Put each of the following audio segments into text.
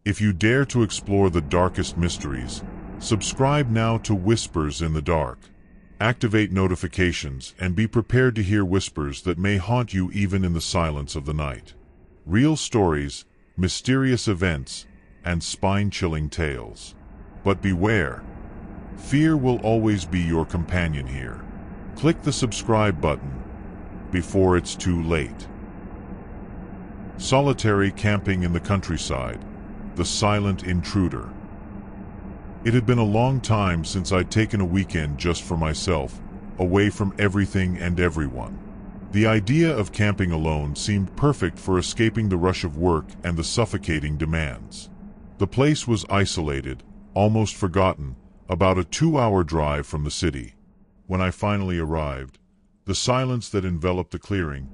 If you dare to explore the darkest mysteries, subscribe now to Whispers in the Dark. Activate notifications and be prepared to hear whispers that may haunt you even in the silence of the night. Real stories, mysterious events, and spine-chilling tales. But beware, fear will always be your companion here. Click the subscribe button before it's too late. Solitary camping in the countryside, the silent intruder. It had been a long time since I'd taken a weekend just for myself, away from everything and everyone. The idea of camping alone seemed perfect for escaping the rush of work and the suffocating demands. The place was isolated, almost forgotten, about a 2-hour drive from the city. When I finally arrived, the silence that enveloped the clearing,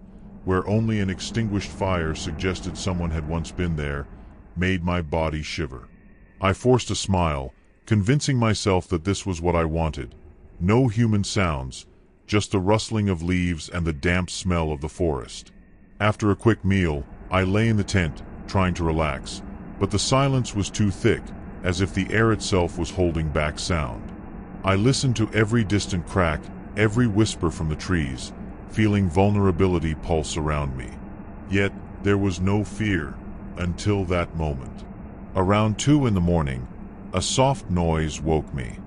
where only an extinguished fire suggested someone had once been there, made my body shiver. I forced a smile, convincing myself that this was what I wanted. No human sounds, just the rustling of leaves and the damp smell of the forest. After a quick meal, I lay in the tent, trying to relax, but the silence was too thick, as if the air itself was holding back sound. I listened to every distant crack, every whisper from the trees, feeling vulnerability pulse around me. Yet, there was no fear, until that moment. Around 2 in the morning, a soft noise woke me.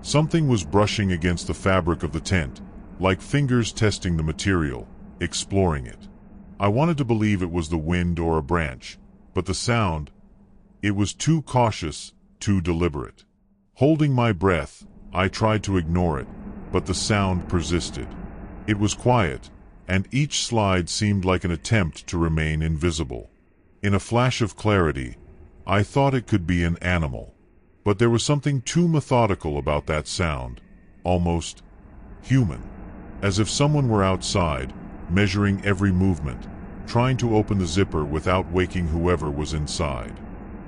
Something was brushing against the fabric of the tent, like fingers testing the material, exploring it. I wanted to believe it was the wind or a branch, but the sound, it was too cautious, too deliberate. Holding my breath, I tried to ignore it, but the sound persisted. It was quiet, and each slide seemed like an attempt to remain invisible. In a flash of clarity, I thought it could be an animal. But there was something too methodical about that sound, almost human. As if someone were outside, measuring every movement, trying to open the zipper without waking whoever was inside.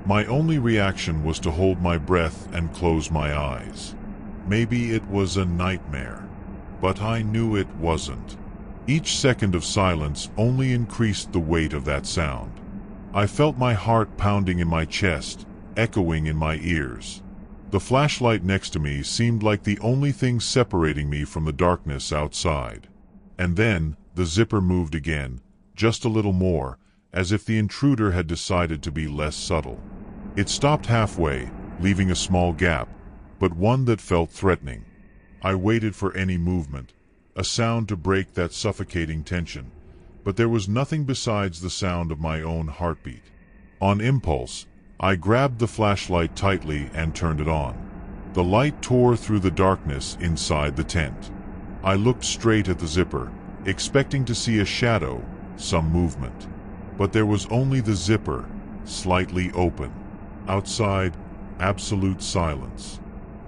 My only reaction was to hold my breath and close my eyes. Maybe it was a nightmare. But I knew it wasn't. Each second of silence only increased the weight of that sound. I felt my heart pounding in my chest, echoing in my ears. The flashlight next to me seemed like the only thing separating me from the darkness outside. And then, the zipper moved again, just a little more, as if the intruder had decided to be less subtle. It stopped halfway, leaving a small gap, but one that felt threatening. I waited for any movement, a sound to break that suffocating tension, but there was nothing besides the sound of my own heartbeat. On impulse, I grabbed the flashlight tightly and turned it on. The light tore through the darkness inside the tent. I looked straight at the zipper, expecting to see a shadow, some movement. But there was only the zipper, slightly open. Outside, absolute silence.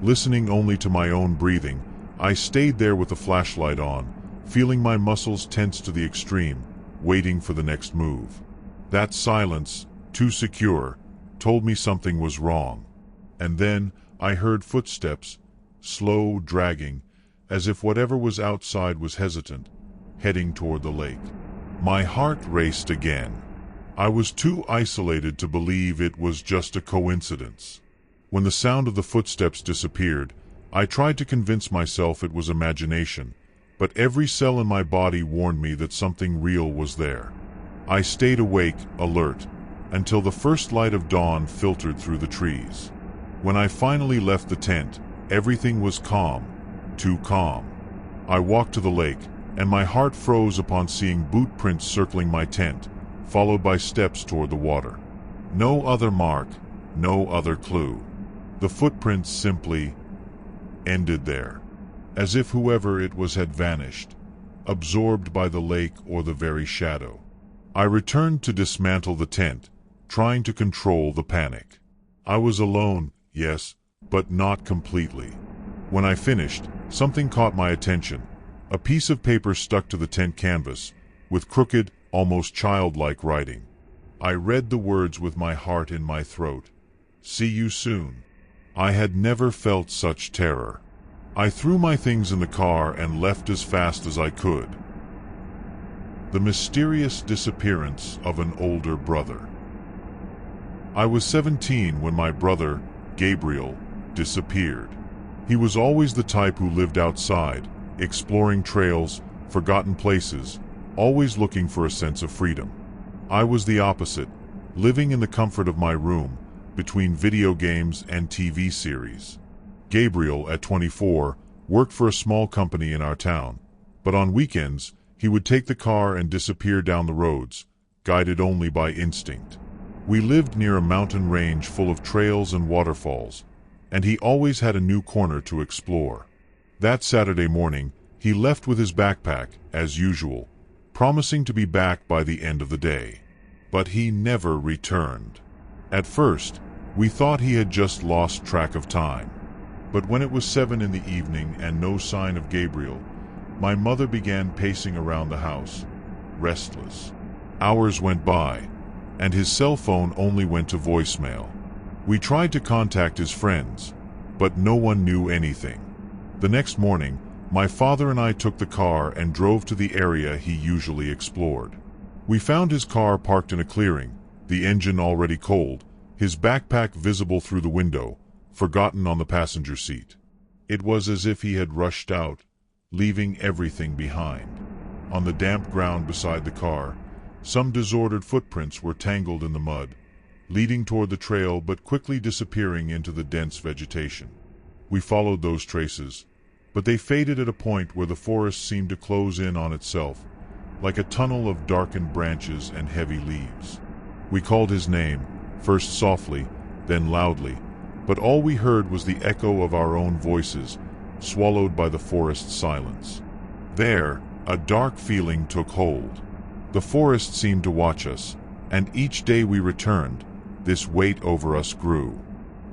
Listening only to my own breathing, I stayed there with the flashlight on, feeling my muscles tense to the extreme, waiting for the next move. That silence, too secure, told me something was wrong. And then I heard footsteps, slow, dragging, as if whatever was outside was hesitant, heading toward the lake. My heart raced again. I was too isolated to believe it was just a coincidence. When the sound of the footsteps disappeared, I tried to convince myself it was imagination, but every cell in my body warned me that something real was there. I stayed awake, alert, until the first light of dawn filtered through the trees. When I finally left the tent, everything was calm, too calm. I walked to the lake, and my heart froze upon seeing boot prints circling my tent, followed by steps toward the water. No other mark, no other clue. The footprints simply ended there, as if whoever it was had vanished, absorbed by the lake or the very shadow. I returned to dismantle the tent, trying to control the panic. I was alone, yes, but not completely. When I finished, something caught my attention. A piece of paper stuck to the tent canvas, with crooked, almost childlike writing. I read the words with my heart in my throat. "See you soon." I had never felt such terror. I threw my things in the car and left as fast as I could. The mysterious disappearance of an older brother. I was 17 when my brother, Gabriel, disappeared. He was always the type who lived outside, exploring trails, forgotten places, always looking for a sense of freedom. I was the opposite, living in the comfort of my room, between video games and TV series. Gabriel, at 24, worked for a small company in our town, but on weekends, he would take the car and disappear down the roads, guided only by instinct. We lived near a mountain range full of trails and waterfalls, and he always had a new corner to explore. That Saturday morning, he left with his backpack, as usual, promising to be back by the end of the day. But he never returned. At first, we thought he had just lost track of time. But when it was 7 in the evening and no sign of Gabriel, my mother began pacing around the house, restless. Hours went by, and his cell phone only went to voicemail. We tried to contact his friends, but no one knew anything. The next morning, my father and I took the car and drove to the area he usually explored. We found his car parked in a clearing, the engine already cold, his backpack visible through the window, forgotten on the passenger seat. It was as if he had rushed out, leaving everything behind. On the damp ground beside the car, some disordered footprints were tangled in the mud, leading toward the trail but quickly disappearing into the dense vegetation. We followed those traces, but they faded at a point where the forest seemed to close in on itself, like a tunnel of darkened branches and heavy leaves. We called his name, first softly, then loudly, but all we heard was the echo of our own voices, swallowed by the forest's silence. There, a dark feeling took hold. The forest seemed to watch us, and each day we returned, this weight over us grew.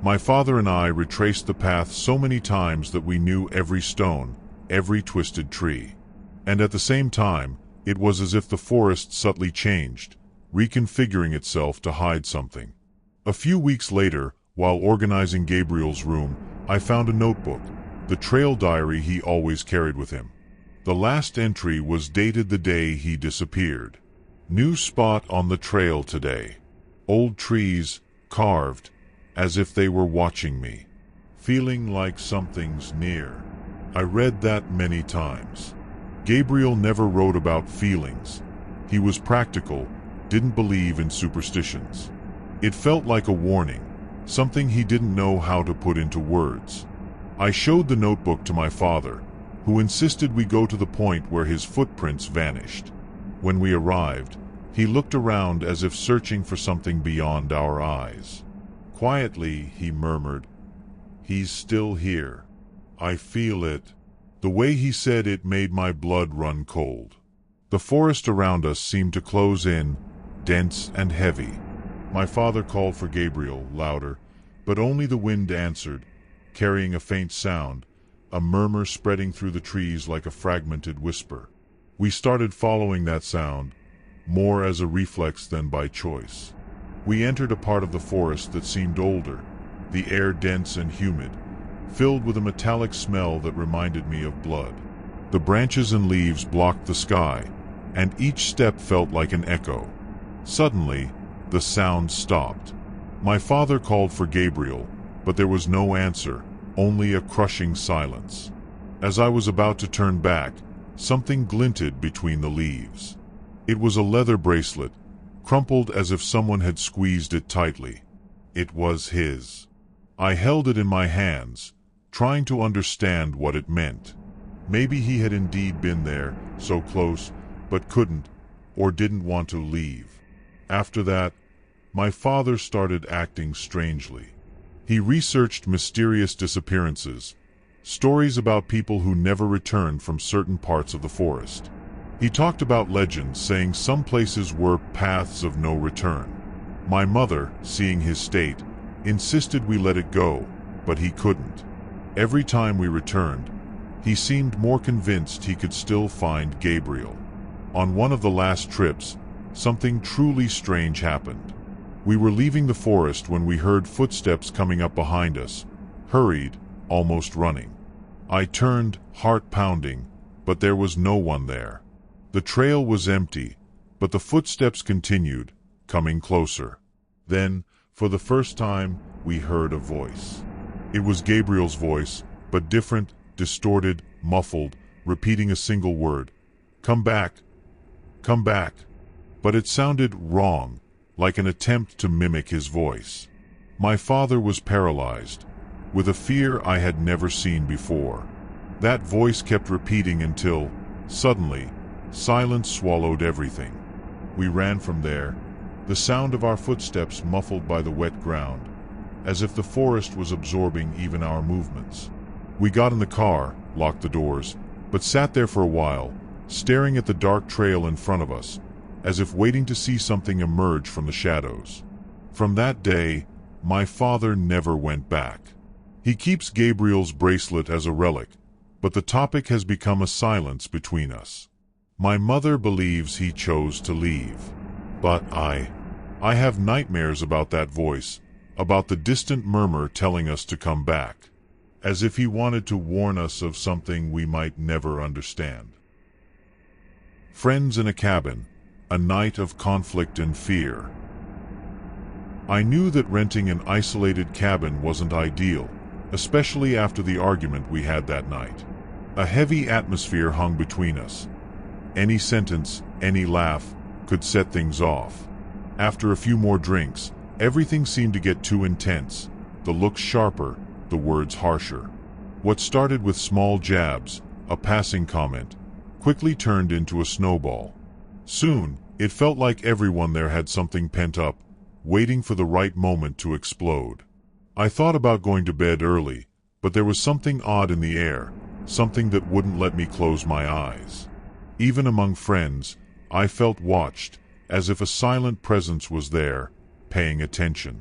My father and I retraced the path so many times that we knew every stone, every twisted tree. And at the same time, it was as if the forest subtly changed, reconfiguring itself to hide something. A few weeks later, while organizing Gabriel's room, I found a notebook, the trail diary he always carried with him. The last entry was dated the day he disappeared. New spot on the trail today. Old trees, carved, as if they were watching me. Feeling like something's near. I read that many times. Gabriel never wrote about feelings. He was practical, didn't believe in superstitions. It felt like a warning, something he didn't know how to put into words. I showed the notebook to my father, who insisted we go to the point where his footprints vanished. When we arrived, he looked around as if searching for something beyond our eyes. Quietly, he murmured, "He's still here. I feel it." The way he said it made my blood run cold. The forest around us seemed to close in, dense and heavy. My father called for Gabriel, louder, but only the wind answered, carrying a faint sound, a murmur spreading through the trees like a fragmented whisper. We started following that sound, more as a reflex than by choice. We entered a part of the forest that seemed older, the air dense and humid, filled with a metallic smell that reminded me of blood. The branches and leaves blocked the sky, and each step felt like an echo. Suddenly, the sound stopped. My father called for Gabriel, but there was no answer, only a crushing silence. As I was about to turn back, something glinted between the leaves. It was a leather bracelet, crumpled as if someone had squeezed it tightly. It was his. I held it in my hands, trying to understand what it meant. Maybe he had indeed been there, so close, but couldn't, or didn't want to leave. After that, my father started acting strangely. He researched mysterious disappearances, stories about people who never returned from certain parts of the forest. He talked about legends, saying some places were paths of no return. My mother, seeing his state, insisted we let it go, but he couldn't. Every time we returned, he seemed more convinced he could still find Gabriel. On one of the last trips, something truly strange happened. We were leaving the forest when we heard footsteps coming up behind us, hurried, almost running. I turned, heart pounding, but there was no one there. The trail was empty, but the footsteps continued, coming closer. Then, For the first time, we heard a voice. It was Gabriel's voice, but different, distorted, muffled, repeating a single word. "Come back! Come back!" But it sounded wrong, like an attempt to mimic his voice. My father was paralyzed, with a fear I had never seen before. That voice kept repeating until, suddenly, silence swallowed everything. We ran from there, the sound of our footsteps muffled by the wet ground, as if the forest was absorbing even our movements. We got in the car, locked the doors, but sat there for a while, staring at the dark trail in front of us, as if waiting to see something emerge from the shadows. From that day, my father never went back. He keeps Gabriel's bracelet as a relic, but the topic has become a silence between us. My mother believes he chose to leave. But I have nightmares about that voice, about the distant murmur telling us to come back, as if he wanted to warn us of something we might never understand. Friends in a cabin, a night of conflict and fear. I knew that renting an isolated cabin wasn't ideal, especially after the argument we had that night. A heavy atmosphere hung between us. Any sentence, any laugh, could set things off. After a few more drinks, everything seemed to get too intense, the looks sharper, the words harsher. What started with small jabs, a passing comment, quickly turned into a snowball. Soon, it felt like everyone there had something pent up, waiting for the right moment to explode. I thought about going to bed early, but there was something odd in the air, something that wouldn't let me close my eyes. Even among friends, I felt watched, as if a silent presence was there, paying attention.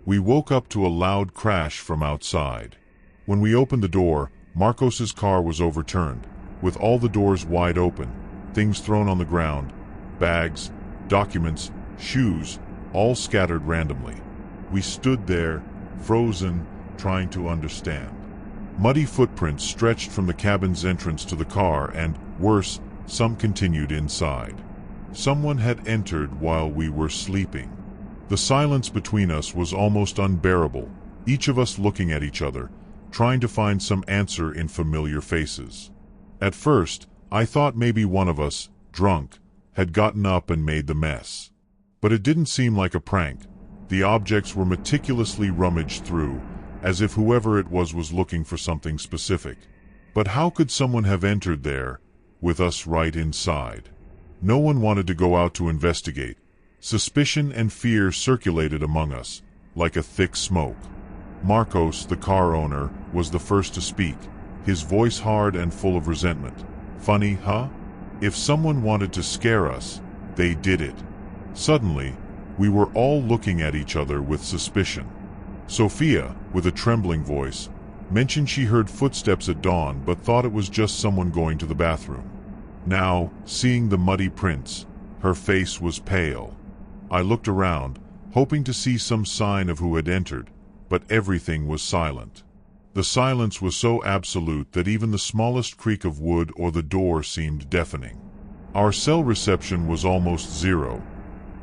We woke up to a loud crash from outside. When we opened the door, Marcos's car was overturned, with all the doors wide open, things thrown on the ground, bags, documents, shoes, all scattered randomly. We stood there, frozen, trying to understand. Muddy footprints stretched from the cabin's entrance to the car and, worse, some continued inside. Someone had entered while we were sleeping. The silence between us was almost unbearable, each of us looking at each other, trying to find some answer in familiar faces. At first, I thought maybe one of us, drunk, had gotten up and made the mess. But it didn't seem like a prank. The objects were meticulously rummaged through, as if whoever it was looking for something specific. But how could someone have entered there, with us right inside? No one wanted to go out to investigate. Suspicion and fear circulated among us, like a thick smoke. Marcos, the car owner, was the first to speak, his voice hard and full of resentment. "Funny, huh? If someone wanted to scare us, they did it." Suddenly, we were all looking at each other with suspicion. Sophia, with a trembling voice, mentioned she heard footsteps at dawn but thought it was just someone going to the bathroom. Now, seeing the muddy prints, her face was pale. I looked around, hoping to see some sign of who had entered, but everything was silent. The silence was so absolute that even the smallest creak of wood or the door seemed deafening. Our cell reception was almost zero.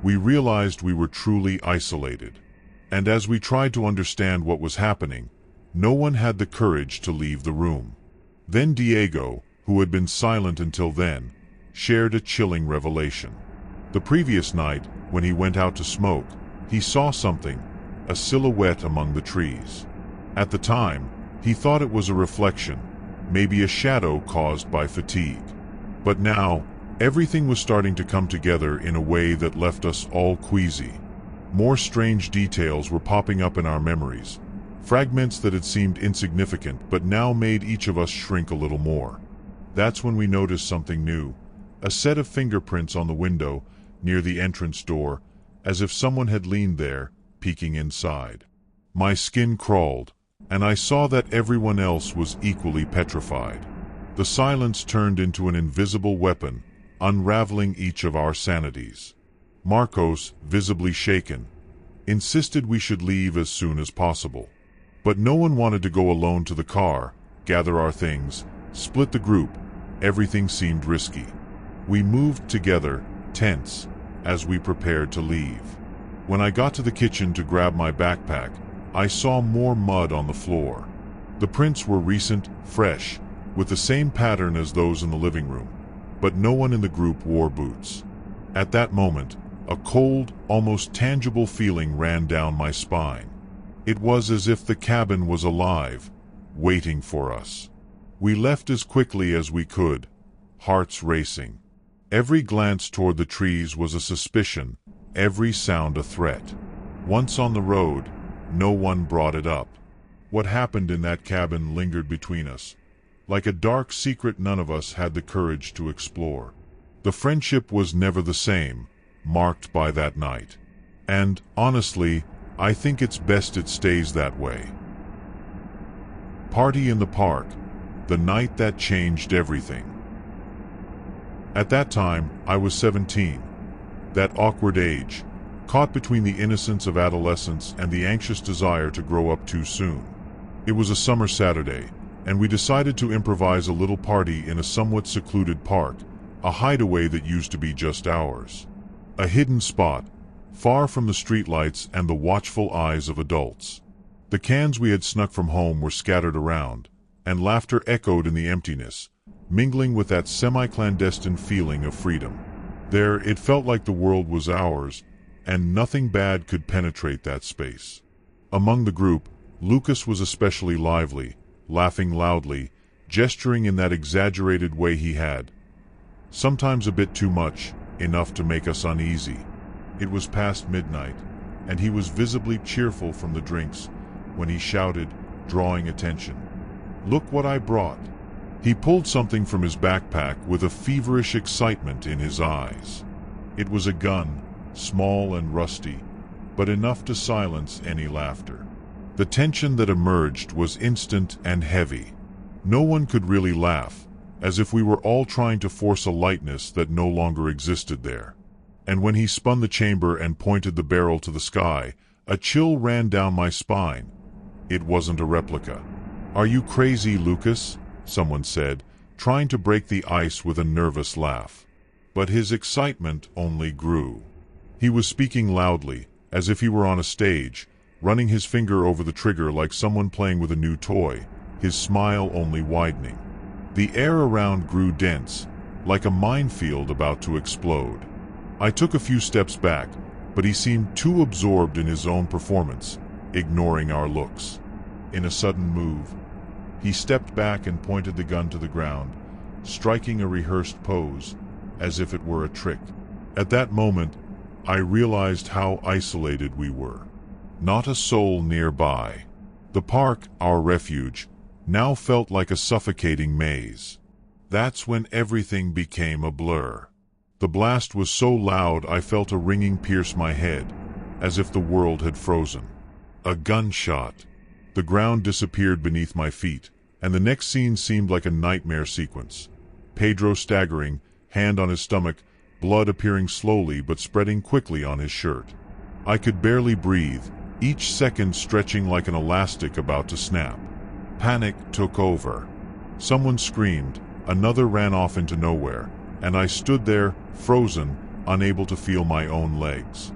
We realized we were truly isolated. And as we tried to understand what was happening, no one had the courage to leave the room. Then Diego, who had been silent until then, shared a chilling revelation. The previous night, when he went out to smoke, he saw something, a silhouette among the trees. At the time, he thought it was a reflection, maybe a shadow caused by fatigue. But now, everything was starting to come together in a way that left us all queasy. More strange details were popping up in our memories, fragments that had seemed insignificant but now made each of us shrink a little more. That's when we noticed something new, a set of fingerprints on the window near the entrance door, as if someone had leaned there, peeking inside. My skin crawled, and I saw that everyone else was equally petrified. The silence turned into an invisible weapon, unraveling each of our sanities. Marcos, visibly shaken, insisted we should leave as soon as possible. But no one wanted to go alone to the car, gather our things, split the group. Everything seemed risky. We moved together, tense, as we prepared to leave. When I got to the kitchen to grab my backpack, I saw more mud on the floor. The prints were recent, fresh, with the same pattern as those in the living room, but no one in the group wore boots. At that moment, a cold, almost tangible feeling ran down my spine. It was as if the cabin was alive, waiting for us. We left as quickly as we could, hearts racing. Every glance toward the trees was a suspicion, every sound a threat. Once on the road, no one brought it up. What happened in that cabin lingered between us, like a dark secret none of us had the courage to explore. The friendship was never the same, marked by that night. And, honestly, I think it's best it stays that way. Party in the park, the night that changed everything. At that time, I was 17. That awkward age, caught between the innocence of adolescence and the anxious desire to grow up too soon. It was a summer Saturday, and we decided to improvise a little party in a somewhat secluded park, a hideaway that used to be just ours. A hidden spot, far from the streetlights and the watchful eyes of adults. The cans we had snuck from home were scattered around, and laughter echoed in the emptiness, mingling with that semi-clandestine feeling of freedom. There, it felt like the world was ours, and nothing bad could penetrate that space. Among the group, Lucas was especially lively, laughing loudly, gesturing in that exaggerated way he had. Sometimes a bit too much, enough to make us uneasy. It was past midnight, and he was visibly cheerful from the drinks, when he shouted, drawing attention. "Look what I brought." He pulled something from his backpack with a feverish excitement in his eyes. It was a gun, small and rusty, but enough to silence any laughter. The tension that emerged was instant and heavy. No one could really laugh, as if we were all trying to force a lightness that no longer existed there. And when he spun the chamber and pointed the barrel to the sky, a chill ran down my spine. It wasn't a replica. "Are you crazy, Lucas?" someone said, trying to break the ice with a nervous laugh. But his excitement only grew. He was speaking loudly, as if he were on a stage, running his finger over the trigger like someone playing with a new toy, his smile only widening. The air around grew dense, like a minefield about to explode. I took a few steps back, but he seemed too absorbed in his own performance, ignoring our looks. In a sudden move, he stepped back and pointed the gun to the ground, striking a rehearsed pose, as if it were a trick. At that moment, I realized how isolated we were. Not a soul nearby. The park, our refuge, now felt like a suffocating maze. That's when everything became a blur. The blast was so loud I felt a ringing pierce my head, as if the world had frozen. A gunshot. The ground disappeared beneath my feet, and the next scene seemed like a nightmare sequence. Pedro staggering, hand on his stomach, blood appearing slowly but spreading quickly on his shirt. I could barely breathe, each second stretching like an elastic about to snap. Panic took over. Someone screamed, another ran off into nowhere, and I stood there, frozen, unable to feel my own legs.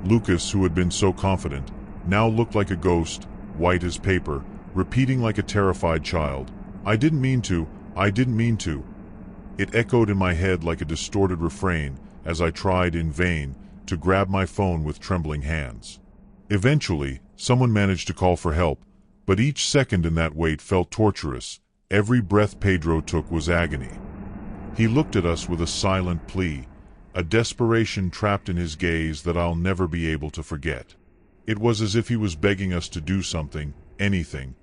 Lucas, who had been so confident, now looked like a ghost, white as paper, repeating like a terrified child, "I didn't mean to, I didn't mean to." It echoed in my head like a distorted refrain as I tried in vain to grab my phone with trembling hands. Eventually, someone managed to call for help, but each second in that wait felt torturous. Every breath Pedro took was agony. He looked at us with a silent plea, a desperation trapped in his gaze that I'll never be able to forget. It was as if he was begging us to do something, anything,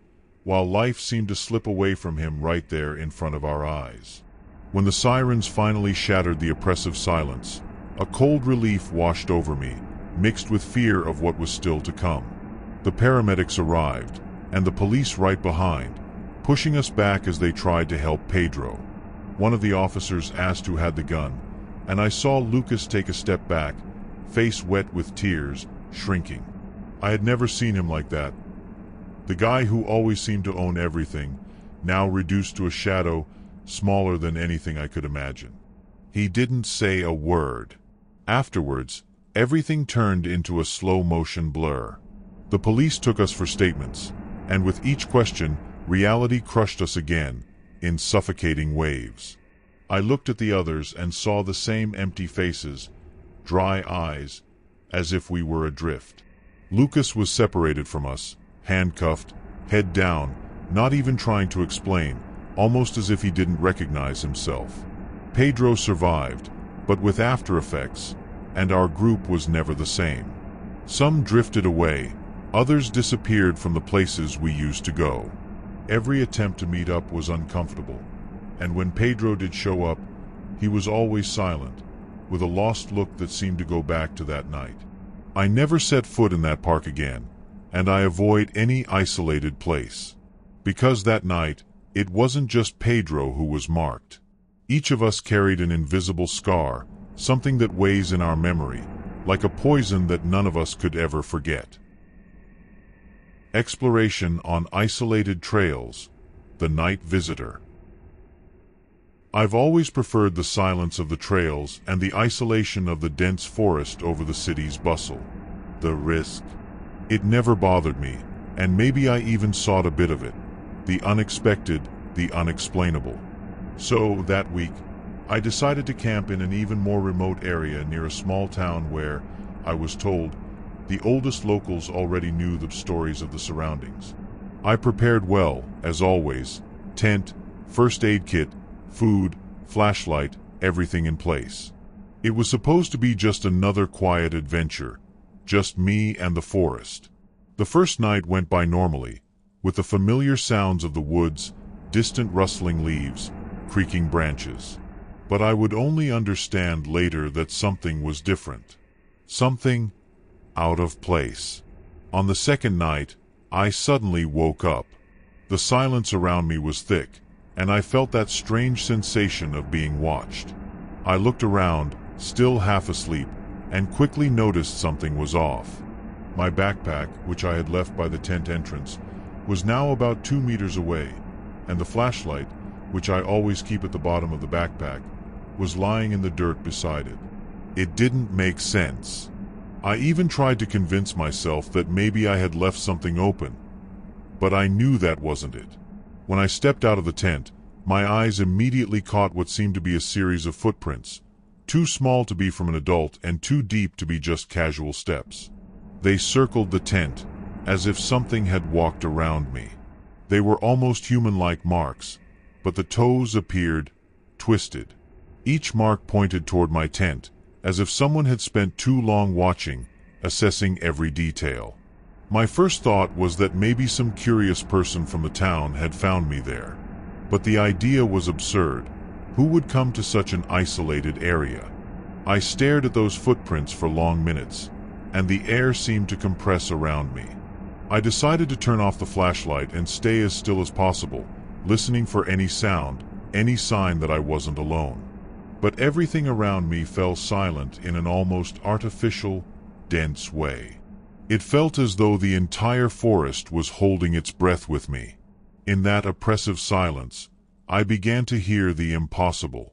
while life seemed to slip away from him right there in front of our eyes. When the sirens finally shattered the oppressive silence, a cold relief washed over me, mixed with fear of what was still to come. The paramedics arrived, and the police right behind, pushing us back as they tried to help Pedro. One of the officers asked who had the gun, and I saw Lucas take a step back, face wet with tears, shrinking. I had never seen him like that. The guy who always seemed to own everything, now reduced to a shadow, smaller than anything I could imagine. He didn't say a word. Afterwards, everything turned into a slow-motion blur. The police took us for statements, and with each question, reality crushed us again, in suffocating waves. I looked at the others and saw the same empty faces, dry eyes, as if we were adrift. Lucas was separated from us, handcuffed, head down, not even trying to explain, almost as if he didn't recognize himself. Pedro survived, but with after effects, and our group was never the same. Some drifted away, others disappeared from the places we used to go. Every attempt to meet up was uncomfortable, and when Pedro did show up, he was always silent, with a lost look that seemed to go back to that night. I never set foot in that park again, and I avoid any isolated place. Because that night, it wasn't just Pedro who was marked. Each of us carried an invisible scar, something that weighs in our memory, like a poison that none of us could ever forget. Exploration on isolated trails, the night visitor. I've always preferred the silence of the trails and the isolation of the dense forest over the city's bustle. The risk. It never bothered me, and maybe I even sought a bit of it. The unexpected, the unexplainable. So, that week, I decided to camp in an even more remote area near a small town where, I was told, the oldest locals already knew the stories of the surroundings. I prepared well, as always, tent, first aid kit, food, flashlight, everything in place. It was supposed to be just another quiet adventure, just me and the forest. The first night went by normally, with the familiar sounds of the woods, distant rustling leaves, creaking branches. But I would only understand later that something was different. Something out of place. On the second night, I suddenly woke up. The silence around me was thick, and I felt that strange sensation of being watched. I looked around, still half asleep, and quickly noticed something was off. My backpack, which I had left by the tent entrance, was now about 2 meters away, and the flashlight, which I always keep at the bottom of the backpack, was lying in the dirt beside it. It didn't make sense. I even tried to convince myself that maybe I had left something open, but I knew that wasn't it. When I stepped out of the tent, my eyes immediately caught what seemed to be a series of footprints, too small to be from an adult and too deep to be just casual steps. They circled the tent, as if something had walked around me. They were almost human-like marks, but the toes appeared twisted. Each mark pointed toward my tent, as if someone had spent too long watching, assessing every detail. My first thought was that maybe some curious person from the town had found me there. But the idea was absurd. Who would come to such an isolated area? I stared at those footprints for long minutes, and the air seemed to compress around me. I decided to turn off the flashlight and stay as still as possible, listening for any sound, any sign that I wasn't alone. But everything around me fell silent in an almost artificial, dense way. It felt as though the entire forest was holding its breath with me. In that oppressive silence, I began to hear the impossible.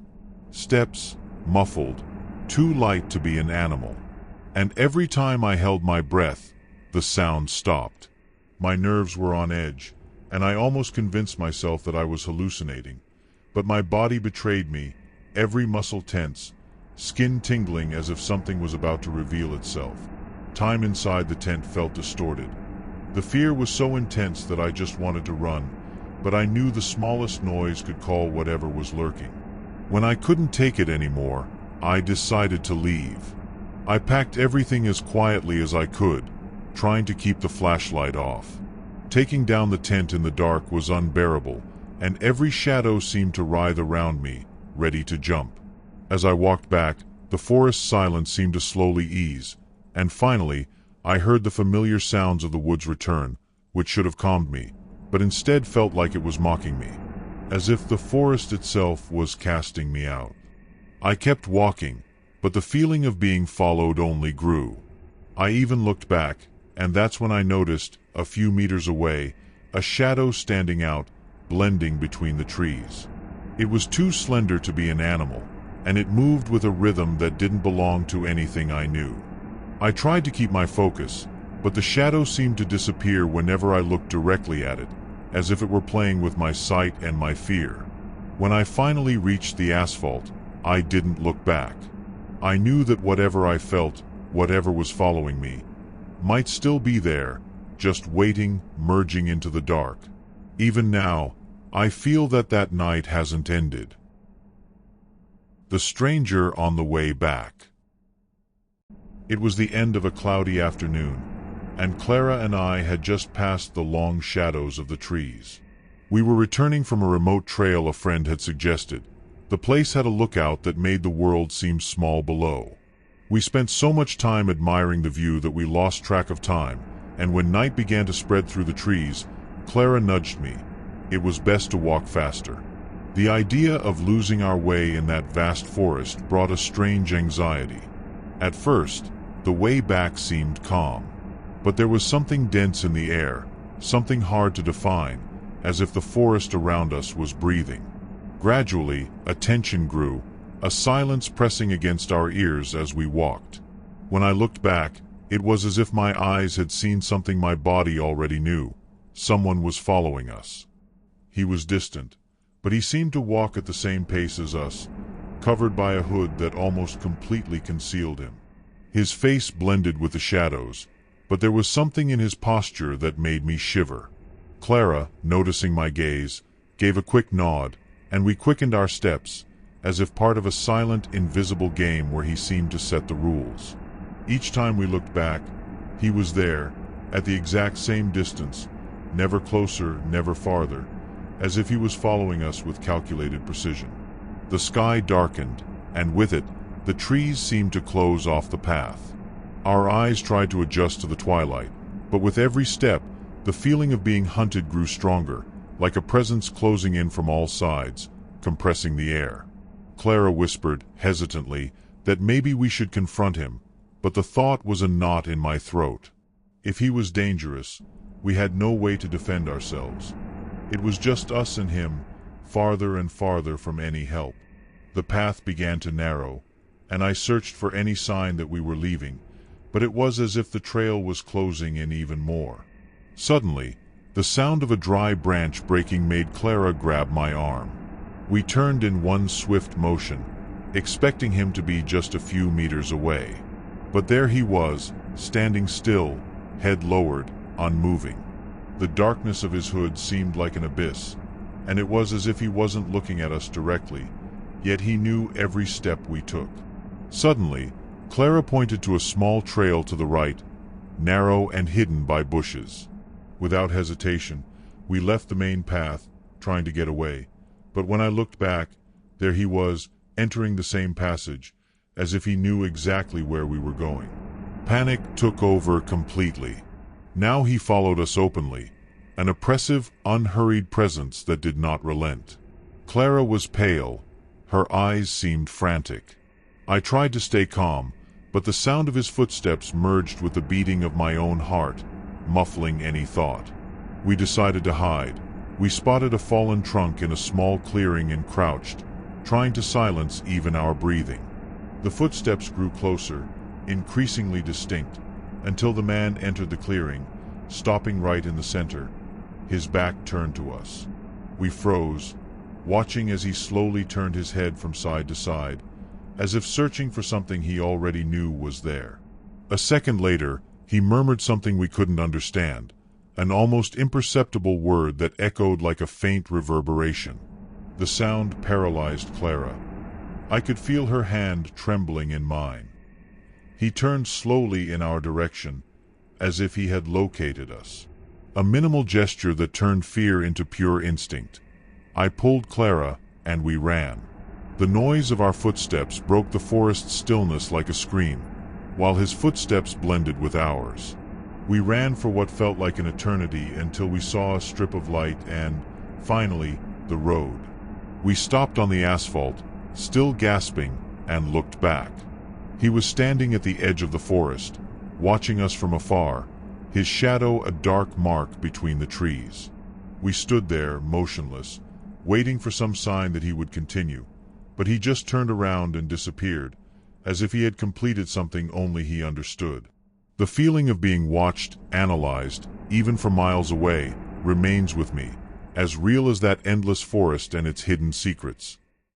Steps, muffled, too light to be an animal. And every time I held my breath, the sound stopped. My nerves were on edge, and I almost convinced myself that I was hallucinating. But my body betrayed me, every muscle tense, skin tingling as if something was about to reveal itself. Time inside the tent felt distorted. The fear was so intense that I just wanted to run, but I knew the smallest noise could call whatever was lurking. When I couldn't take it anymore, I decided to leave. I packed everything as quietly as I could, trying to keep the flashlight off. Taking down the tent in the dark was unbearable, and every shadow seemed to writhe around me, ready to jump. As I walked back, the forest silence seemed to slowly ease, and finally, I heard the familiar sounds of the woods return, which should have calmed me, but instead felt like it was mocking me, as if the forest itself was casting me out. I kept walking, but the feeling of being followed only grew. I even looked back, and that's when I noticed, a few meters away, a shadow standing out, blending between the trees. It was too slender to be an animal, and it moved with a rhythm that didn't belong to anything I knew. I tried to keep my focus, but the shadow seemed to disappear whenever I looked directly at it, as if it were playing with my sight and my fear. When I finally reached the asphalt, I didn't look back. I knew that whatever I felt, whatever was following me, might still be there, just waiting, merging into the dark. Even now, I feel that that night hasn't ended. The stranger on the way back. It was the end of a cloudy afternoon, and Clara and I had just passed the long shadows of the trees. We were returning from a remote trail a friend had suggested. The place had a lookout that made the world seem small below. We spent so much time admiring the view that we lost track of time, and when night began to spread through the trees, Clara nudged me. It was best to walk faster. The idea of losing our way in that vast forest brought a strange anxiety. At first, the way back seemed calm, but there was something dense in the air, something hard to define, as if the forest around us was breathing. Gradually, a tension grew, a silence pressing against our ears as we walked. When I looked back, it was as if my eyes had seen something my body already knew. Someone was following us. He was distant, but he seemed to walk at the same pace as us, covered by a hood that almost completely concealed him. His face blended with the shadows, but there was something in his posture that made me shiver. Clara, noticing my gaze, gave a quick nod, and we quickened our steps, as if part of a silent, invisible game where he seemed to set the rules. Each time we looked back, he was there, at the exact same distance, never closer, never farther, as if he was following us with calculated precision. The sky darkened, and with it, the trees seemed to close off the path. Our eyes tried to adjust to the twilight, but with every step, the feeling of being hunted grew stronger, like a presence closing in from all sides, compressing the air. Clara whispered, hesitantly, that maybe we should confront him, but the thought was a knot in my throat. If he was dangerous, we had no way to defend ourselves. It was just us and him, farther and farther from any help. The path began to narrow, and I searched for any sign that we were leaving, but it was as if the trail was closing in even more. Suddenly, the sound of a dry branch breaking made Clara grab my arm. We turned in one swift motion, expecting him to be just a few meters away. But there he was, standing still, head lowered, unmoving. The darkness of his hood seemed like an abyss, and it was as if he wasn't looking at us directly, yet he knew every step we took. Suddenly, Clara pointed to a small trail to the right, narrow and hidden by bushes. Without hesitation, we left the main path, trying to get away, but when I looked back, there he was, entering the same passage, as if he knew exactly where we were going. Panic took over completely. Now he followed us openly, an oppressive, unhurried presence that did not relent. Clara was pale, her eyes seemed frantic. I tried to stay calm, but the sound of his footsteps merged with the beating of my own heart, muffling any thought. We decided to hide. We spotted a fallen trunk in a small clearing and crouched, trying to silence even our breathing. The footsteps grew closer, increasingly distinct, until the man entered the clearing, stopping right in the center, his back turned to us. We froze, watching as he slowly turned his head from side to side, as if searching for something he already knew was there. A second later, he murmured something we couldn't understand, an almost imperceptible word that echoed like a faint reverberation. The sound paralyzed Clara. I could feel her hand trembling in mine. He turned slowly in our direction, as if he had located us. A minimal gesture that turned fear into pure instinct. I pulled Clara, and we ran. The noise of our footsteps broke the forest stillness like a scream, while his footsteps blended with ours. We ran for what felt like an eternity until we saw a strip of light and, finally, the road. We stopped on the asphalt, still gasping, and looked back. He was standing at the edge of the forest, watching us from afar, his shadow a dark mark between the trees. We stood there, motionless, waiting for some sign that he would continue, but he just turned around and disappeared, as if he had completed something only he understood. The feeling of being watched, analyzed, even from miles away, remains with me, as real as that endless forest and its hidden secrets.